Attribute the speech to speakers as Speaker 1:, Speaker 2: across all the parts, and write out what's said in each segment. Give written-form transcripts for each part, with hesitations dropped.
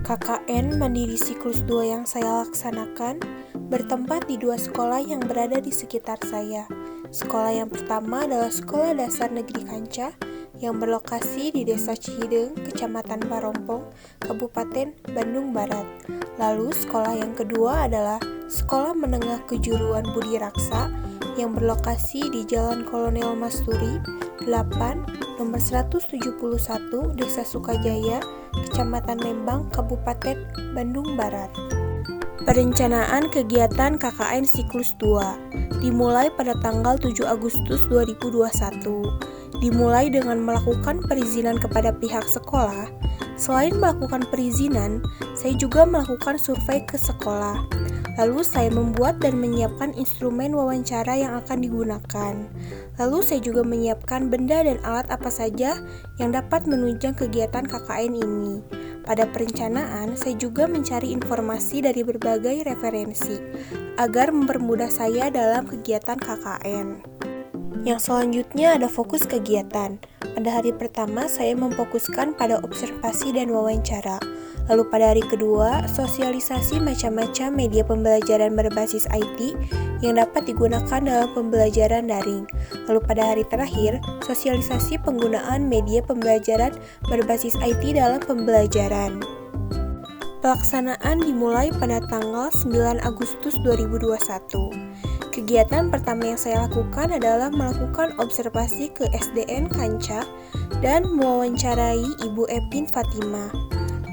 Speaker 1: KKN Mandiri Siklus 2 yang saya laksanakan bertempat di dua sekolah yang berada di sekitar saya. Sekolah yang pertama adalah Sekolah Dasar Negeri Kanca yang berlokasi di Desa Cihideng, Kecamatan Parompong, Kabupaten Bandung Barat. Lalu sekolah yang kedua adalah Sekolah Menengah Kejuruan Budi Raksa yang berlokasi di Jalan Kolonel Masturi 8, nomor 171, Desa Sukajaya, Kecamatan Lembang, Kabupaten Bandung Barat. Perencanaan kegiatan KKN Siklus 2 dimulai pada tanggal 7 Agustus 2021. Dimulai dengan melakukan perizinan kepada pihak sekolah. Selain melakukan perizinan, saya juga melakukan survei ke sekolah. Lalu saya membuat dan menyiapkan instrumen wawancara yang akan digunakan. Lalu saya juga menyiapkan benda dan alat apa saja yang dapat menunjang kegiatan KKN ini. Pada perencanaan, saya juga mencari informasi dari berbagai referensi agar mempermudah saya dalam kegiatan KKN. Yang selanjutnya ada fokus kegiatan. Pada hari pertama, saya memfokuskan pada observasi dan wawancara. Lalu pada hari kedua, sosialisasi macam-macam media pembelajaran berbasis IT yang dapat digunakan dalam pembelajaran daring. Lalu pada hari terakhir, sosialisasi penggunaan media pembelajaran berbasis IT dalam pembelajaran. Pelaksanaan dimulai pada tanggal 9 Agustus 2021. Kegiatan pertama yang saya lakukan adalah melakukan observasi ke SDN Kanca dan mewawancarai Ibu Epin Fatimah.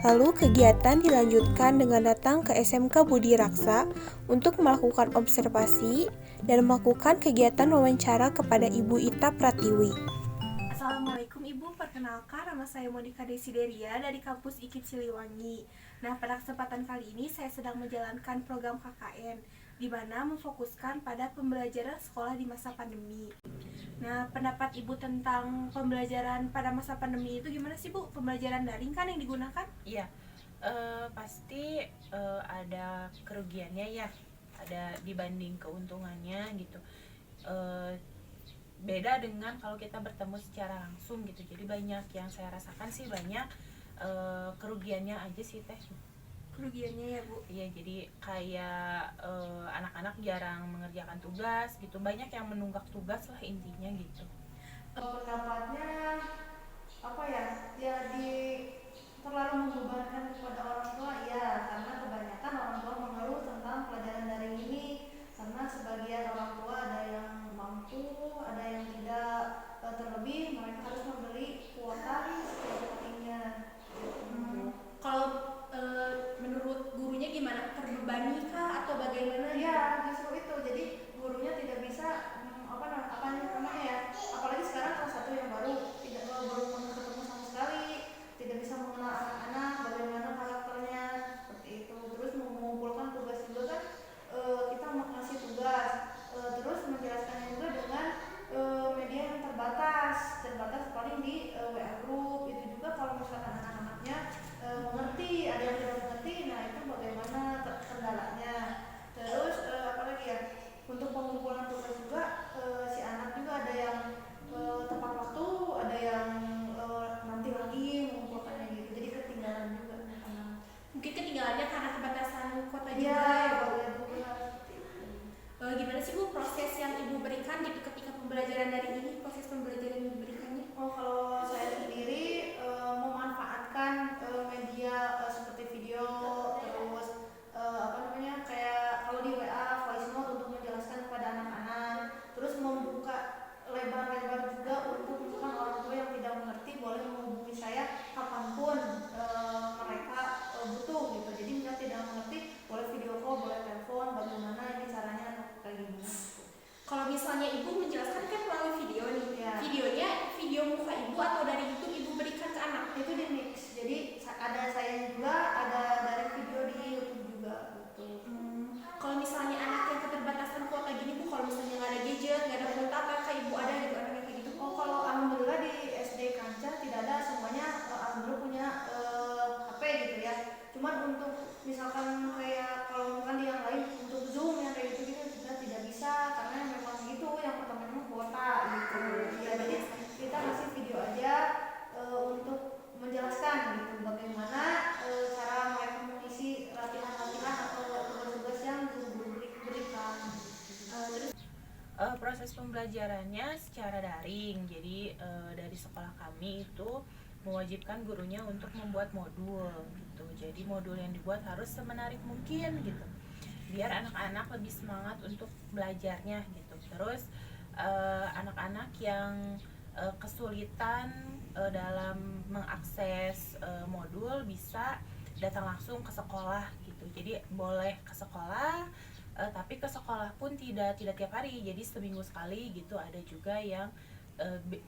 Speaker 1: Lalu kegiatan dilanjutkan dengan datang ke SMK Budi Raksa untuk melakukan observasi dan melakukan kegiatan wawancara kepada Ibu Ita Pratiwi.
Speaker 2: Assalamualaikum Ibu, perkenalkan nama saya Monika Desideria dari kampus IKIP Siliwangi. Nah, pada kesempatan kali ini saya sedang menjalankan program KKN di mana memfokuskan pada pembelajaran sekolah di masa pandemi. Nah, pendapat Ibu tentang pembelajaran pada masa pandemi itu gimana sih Bu? Pembelajaran daring kan yang digunakan?
Speaker 3: Iya, pasti ada kerugiannya ya, ada dibanding keuntungannya gitu. Beda dengan kalau kita bertemu secara langsung gitu. Jadi banyak yang saya rasakan sih banyak kerugiannya aja sih teh.
Speaker 2: Kerugiannya ya Bu?
Speaker 3: Iya, jadi kayak anak-anak jarang mengerjakan tugas gitu, banyak yang menunggak tugas lah intinya gitu.
Speaker 4: Pendapatnya apa ya terlalu membebankan kepada orang tua ya, karena kebanyakan orang tua mengeluh tentang pelajaran daring ini karena sebagian orang tua ada yang mampu, ada yang tidak, terlebih mereka harus membeli kuota setiap harinya.
Speaker 2: Kalau menurut gurunya gimana? Terbebani kah atau bagaimana?
Speaker 4: Iya, justru itu. Jadi gurunya tidak bisa apalagi sekarang kelas 1 yang baru
Speaker 3: pembelajarannya secara daring. Jadi dari sekolah kami itu mewajibkan gurunya untuk membuat modul gitu. Jadi modul yang dibuat harus semenarik mungkin gitu, biar anak-anak lebih semangat untuk belajarnya gitu. Terus anak-anak yang kesulitan dalam mengakses modul bisa datang langsung ke sekolah gitu. Jadi boleh ke sekolah, tapi ke sekolah pun tidak tiap hari. Jadi seminggu sekali gitu. Ada juga yang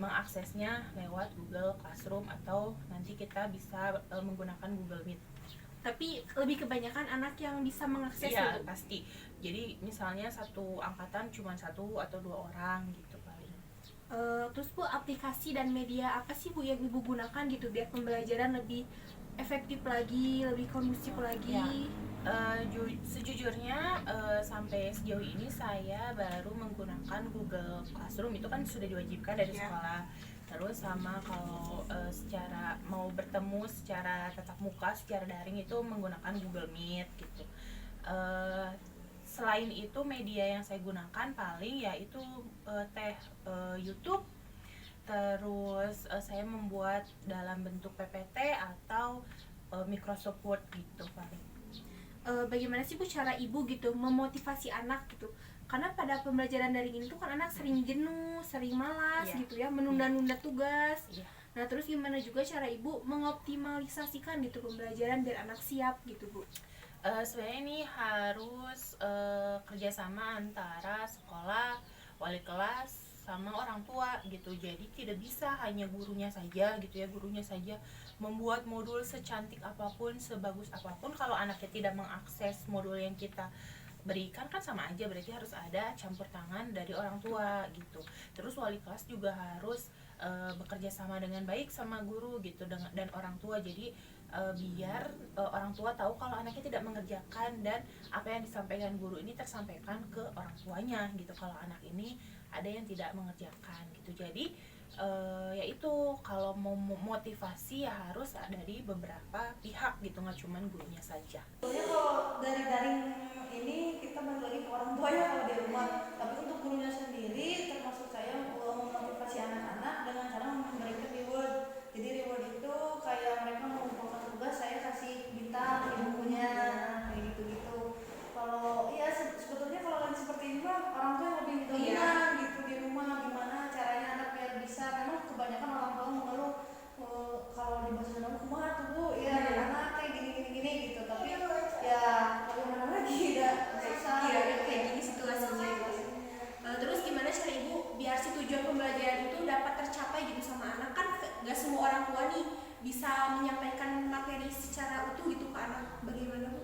Speaker 3: mengaksesnya lewat Google Classroom atau nanti kita bisa menggunakan Google Meet.
Speaker 2: Tapi lebih kebanyakan anak yang bisa mengakses
Speaker 3: Iya,
Speaker 2: itu.
Speaker 3: pasti. Jadi misalnya satu angkatan cuma 1 atau 2 orang gitu paling.
Speaker 2: Terus Bu, aplikasi dan media apa sih Bu yang Ibu gunakan gitu biar pembelajaran lebih efektif lagi, lebih kondusif lagi?
Speaker 3: Ya. Sejujurnya sampai sejauh ini saya baru menggunakan Google Classroom, itu kan sudah diwajibkan dari sekolah. Terus sama kalau secara mau bertemu secara tatap muka, secara daring itu menggunakan Google Meet gitu. Selain itu media yang saya gunakan paling yaitu YouTube. Terus saya membuat dalam bentuk PPT atau Microsoft Word gitu paling.
Speaker 2: Bagaimana sih Bu cara Ibu gitu memotivasi anak gitu? Karena pada pembelajaran daring ini tuh kan anak sering jenuh, sering malas
Speaker 3: Iya.
Speaker 2: gitu ya, menunda-nunda tugas.
Speaker 3: Iya.
Speaker 2: Nah terus gimana juga cara Ibu mengoptimalisasikan gitu pembelajaran biar anak siap gitu Bu?
Speaker 3: Sebenarnya ini harus kerjasama antara sekolah, wali kelas, sama orang tua gitu. Jadi tidak bisa hanya gurunya saja gitu ya, gurunya saja membuat modul secantik apapun, sebagus apapun, kalau anaknya tidak mengakses modul yang kita berikan kan sama aja, berarti harus ada campur tangan dari orang tua gitu. Terus wali kelas juga harus bekerja sama dengan baik sama guru gitu dan orang tua. Jadi biar orang tua tahu kalau anaknya tidak mengerjakan dan apa yang disampaikan guru ini tersampaikan ke orang tuanya gitu, kalau anak ini ada yang tidak mengerjakan gitu. Jadi yaitu kalau mau motivasi ya harus dari beberapa pihak gitu, nggak cuma gurunya saja.
Speaker 4: Sebenarnya kalau dari daring ini kita balik lagi ke orang tua ya kalau di rumah. Tapi untuk gurunya sendiri, termasuk saya memotivasi anak-anak dengan cara memberikan reward. Jadi reward itu kayak mereka mengumpulkan tugas, saya kasih bintang di bukunya, kayak gitu-gitu. Kalau iya sebetulnya kalau lagi seperti ini mah orang tua yang lebih dominan gitu di rumah, gimana caranya anak biar bisa. Memang kebanyakan orang tua mengeluh kalau di bahasa Sunda kumaha tuh Bu, ya anak kayak gini gitu. Tapi ya bagaimana lagi, udah susah.
Speaker 2: Iya, kayak gini situasinya gitu. Terus gimana cara Ibu biar si tujuan pembelajaran itu dapat tercapai gitu sama anak? Kan gak semua orang tua nih bisa menyampaikan materi secara utuh gitu ke anak. Bagaimana Bu?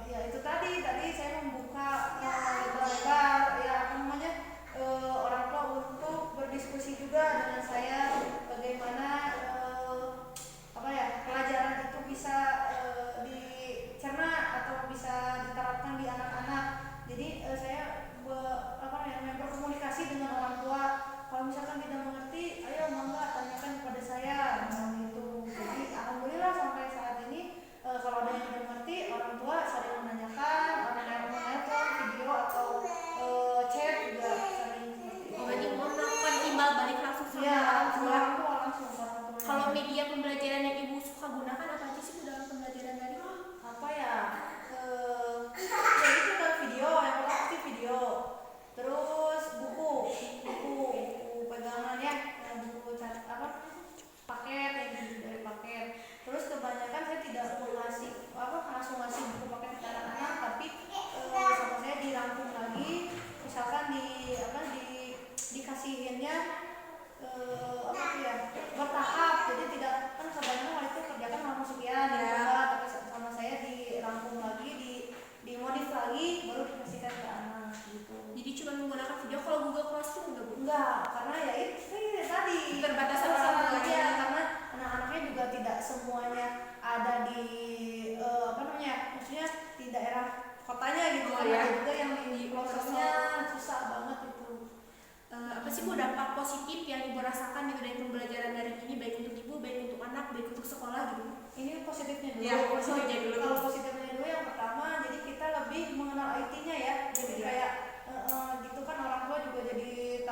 Speaker 4: Ya itu tadi saya membuka lebar-lebar ya apa namanya orang tua untuk berdiskusi juga dengan saya bagaimana apa ya pelajaran itu bisa dicerna atau bisa diterapkan di anak-anak. Jadi saya berkomunikasi dengan orang tua. Kalau misalkan tidak mengerti, ayo mangga tanyakan kepada saya gitu. Jadi alhamdulillah sampai saat ini kalau ada yang tidak mengerti, orang tua sering menanyakan, menelpon, video atau chat juga sering seperti itu.
Speaker 2: Berarti mau melakukan timbal balik langsung sama
Speaker 4: Iya,
Speaker 2: orang tua.
Speaker 4: orang tua langsung orang tua.
Speaker 2: Kalau media pembelajaran yang Ibu suka gunakan apa aja sih Bu dalam pembelajaran daring?
Speaker 4: Apa ya? Ya itu kan video, yang pertama sih video. Terus buku pegangan ya, buku paket yang dari paket. Terus kebanyakan saya tidak langsung ngasih buku paket ke anak-anak, tapi sama saya dirangkum lagi, misalkan dikasihinnya bertahap. Jadi tidak kan kebanyakan waktu itu kerjakan langsung sekian tapi sama saya dirangkum lagi, dimodif lagi, baru dikasihkan ke anak gitu.
Speaker 2: Jadi cuma menggunakan video. Kalau Google Classroom enggak Bu?
Speaker 4: Enggak, karena ya itu tadi
Speaker 2: Keterbatasan
Speaker 4: sama
Speaker 2: orang tuanya.
Speaker 4: aja, karena anak-anaknya juga tidak semuanya ada di maksudnya di daerah kotanya gitu. Ada juga yang di pelosoknya susah banget itu.
Speaker 2: Apa sih Bu dampak positif yang Ibu rasakan gitu dari pembelajaran daring ini, baik untuk Ibu, baik untuk anak, baik untuk sekolah gitu?
Speaker 4: Ini positifnya dulu.
Speaker 2: Ya, positifnya dulu.
Speaker 4: Kalau positifnya dulu yang pertama, jadi kita lebih mengenal IT-nya ya. Jadi kayak gitu kan orang tua juga jadi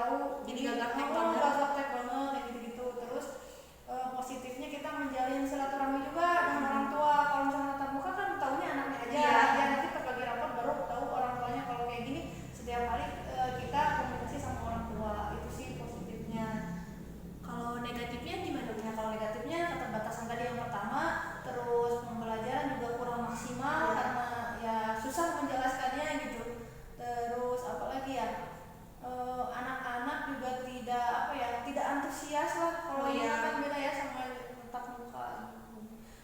Speaker 4: antusias lah. Kalau
Speaker 2: Oh,
Speaker 4: ini
Speaker 2: iya.
Speaker 4: kan beda ya sama tatap muka.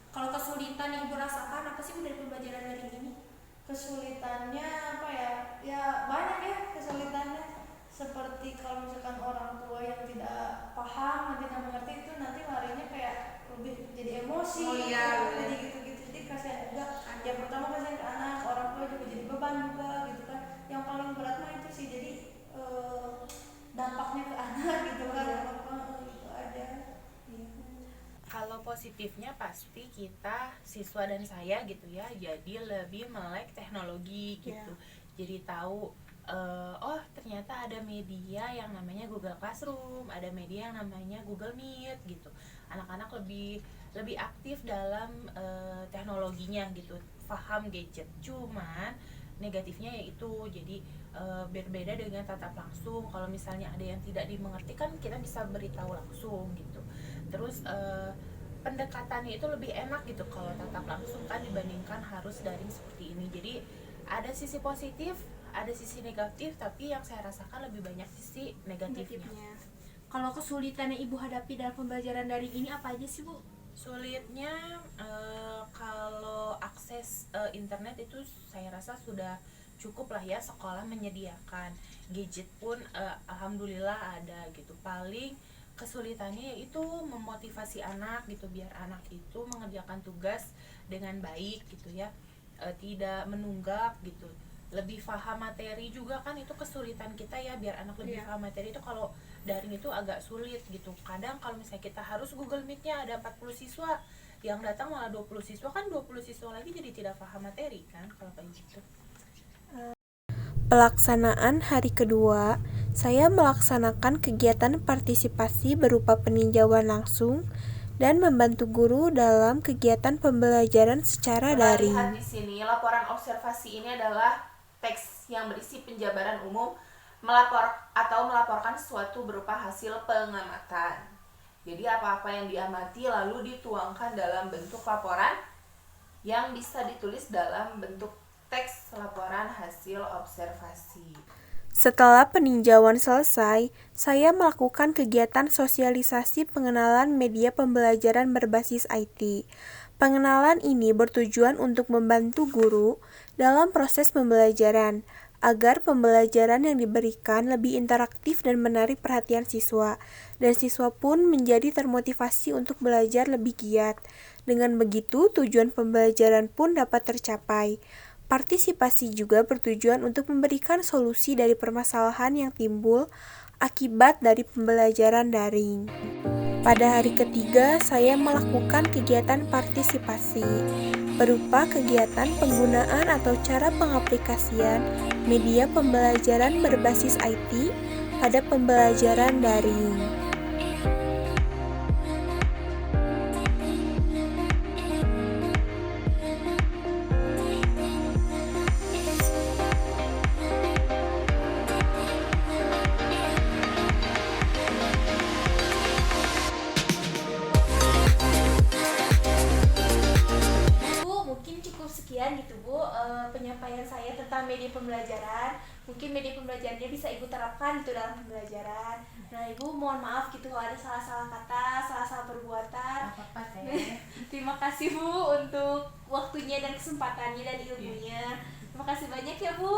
Speaker 2: Kalau kesulitan yang Ibu rasakan apa sih Bu dari pembelajaran daring ini?
Speaker 4: Kesulitannya apa ya? Ya banyak ya kesulitannya. Seperti kalau misalkan orang tua yang tidak paham, tidak mengerti, itu nanti larinya kayak lebih jadi emosi.
Speaker 2: Oh, iya, bener.
Speaker 4: Jadi gitu-gitu. Jadi kasihan juga. Yang pertama kasihan ke anak, orang tua juga jadi beban juga gitu kan. Yang paling berat mah itu sih, jadi dampaknya ke anak gitu kan.
Speaker 2: Iya.
Speaker 4: Apa gitu aja. Iya.
Speaker 3: Kalau positifnya pasti kita siswa dan saya gitu ya, jadi lebih melek teknologi gitu. Jadi tahu oh ternyata ada media yang namanya Google Classroom, ada media yang namanya Google Meet gitu. Anak-anak lebih aktif dalam teknologinya gitu, paham gadget. Cuman negatifnya yaitu jadi berbeda dengan tatap langsung. Kalau misalnya ada yang tidak dimengerti kan kita bisa beritahu langsung gitu. Terus pendekatannya itu lebih enak gitu kalau tatap langsung kan dibandingkan harus daring seperti ini. Jadi ada sisi positif, ada sisi negatif, tapi yang saya rasakan lebih banyak sisi negatifnya.
Speaker 2: Kalau kesulitan yang Ibu hadapi dalam pembelajaran daring ini apa aja sih Bu?
Speaker 3: Sulitnya kalau akses internet itu saya rasa sudah cukup lah ya, sekolah menyediakan. Gadget pun alhamdulillah ada gitu. Paling kesulitannya yaitu memotivasi anak gitu, biar anak itu mengerjakan tugas dengan baik gitu ya, tidak menunggak gitu, lebih paham materi juga kan, itu kesulitan kita ya, biar anak lebih paham materi. Itu kalau daring itu agak sulit gitu. Kadang kalau misalnya kita harus Google Meet-nya ada 40 siswa, yang datang malah 20 siswa, kan 20 siswa lagi jadi tidak paham materi kan kalau kayak gitu.
Speaker 1: Pelaksanaan hari kedua, saya melaksanakan kegiatan partisipasi berupa peninjauan langsung dan membantu guru dalam kegiatan pembelajaran secara
Speaker 3: Lihat
Speaker 1: daring.
Speaker 3: di sini, laporan observasi ini adalah teks yang berisi penjabaran umum melaporkan sesuatu berupa hasil pengamatan. Jadi apa-apa yang diamati lalu dituangkan dalam bentuk laporan yang bisa ditulis dalam bentuk teks laporan hasil observasi.
Speaker 1: Setelah peninjauan selesai, saya melakukan kegiatan sosialisasi pengenalan media pembelajaran berbasis IT. Pengenalan ini bertujuan untuk membantu guru dalam proses pembelajaran, agar pembelajaran yang diberikan lebih interaktif dan menarik perhatian siswa, dan siswa pun menjadi termotivasi untuk belajar lebih giat. Dengan begitu, tujuan pembelajaran pun dapat tercapai. Partisipasi juga bertujuan untuk memberikan solusi dari permasalahan yang timbul akibat dari pembelajaran daring. Pada hari ketiga, saya melakukan kegiatan partisipasi berupa kegiatan penggunaan atau cara pengaplikasian media pembelajaran berbasis IT pada pembelajaran daring.
Speaker 2: Sekian gitu Bu, penyampaian saya tentang media pembelajaran. Mungkin media pembelajarannya bisa Ibu terapkan gitu dalam pembelajaran. Nah Ibu mohon maaf gitu kalau ada salah-salah kata, salah-salah perbuatan.
Speaker 3: Apa-apa teh.
Speaker 2: Terima kasih Bu untuk waktunya dan kesempatannya dan ilmunya. Terima kasih banyak ya Bu.